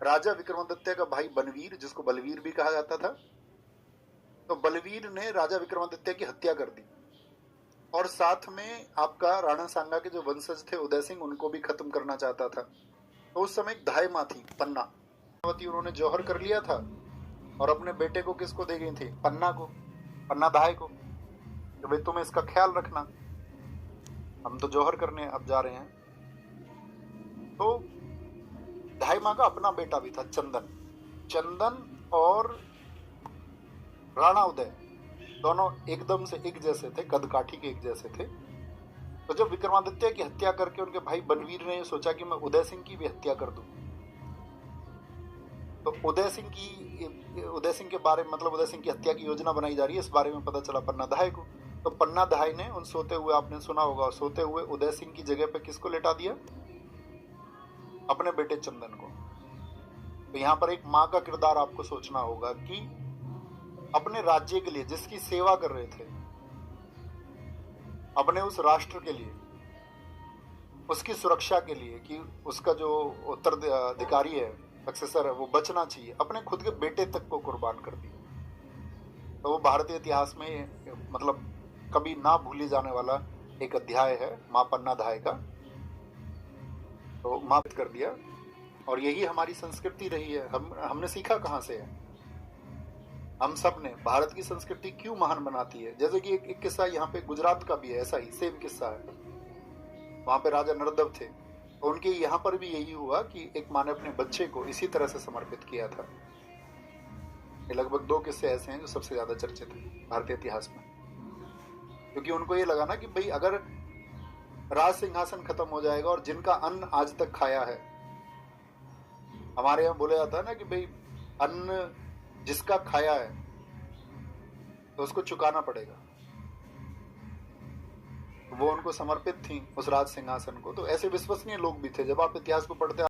राजा विक्रमादित्य का भाई बनवीर, जिसको बलवीर भी कहा जाता था, तो बलवीर ने राजा विक्रमादित्य की हत्या कर दी और साथ में आपका राणा सांगा के जो वंशज थे उदय सिंह, उनको भी खत्म करना चाहता था। तो उस समय एक धाय माँ थी पन्ना, उन्होंने जौहर कर लिया था और अपने बेटे को किसको दे गई थी? पन्ना को, पन्ना धाय को, तो भाई तुम्हें इसका ख्याल रखना, हम तो जौहर करने अब जा रहे हैं। तो धाई माँ का अपना बेटा भी था चंदन। चंदन और राणा उदय दोनों एकदम से एक जैसे थे, कद काठी के एक जैसे थे। तो जब विक्रमादित्य की हत्या करके उनके भाई बनवीर ने सोचा कि मैं उदय सिंह की भी हत्या कर दूं, तो उदय सिंह के बारे में, मतलब उदय सिंह की हत्या की योजना बनाई जा रही है, इस बारे में पता चला पन्ना धाय को। तो पन्ना धाय ने उन सोते हुए, आपने सुना होगा, सोते हुए उदय सिंह की जगह पे किसको लेटा दिया? अपने बेटे चंदन को। तो यहां पर एक मां का किरदार आपको सोचना होगा कि अपने राज्य के लिए, जिसकी सेवा कर रहे थे, अपने उस राष्ट्र के लिए, उसकी सुरक्षा के लिए, कि उसका जो उत्तराधिकारी है, सक्सेसर है, वो बचना चाहिए, अपने खुद के बेटे तक को कुर्बान कर दिया। तो वो भारतीय इतिहास में मतलब कभी ना भूले जाने वाला एक अध्याय है मां पन्ना धाय का। तो मां कर दिया, और यही हमारी संस्कृति रही है। हमने सीखा कहां से है? हम सब ने। भारत की संस्कृति क्यों महान बनाती है? जैसे कि एक किस्सा यहाँ पे गुजरात का भी है, ऐसा ही सेम किस्सा है। वहां पे राजा नर्दव थे, तो उनके यहाँ पर भी यही हुआ कि एक माँ ने अपने बच्चे को इसी तरह से समर्पित किया था। ये लगभग 2 किस्से ऐसे हैं जो सबसे ज्यादा चर्चित हैं भारतीय इतिहास में, क्योंकि उनको ये लगा ना कि भाई अगर राज सिंहासन खत्म हो जाएगा और जिनका अन्न आज तक खाया है, हमारे यहाँ बोला जाता है ना कि भाई अन्न जिसका खाया है तो उसको चुकाना पड़ेगा। वो उनको समर्पित थी उस राज सिंहासन को। तो ऐसे विश्वसनीय लोग भी थे। जब आप इतिहास को पढ़ते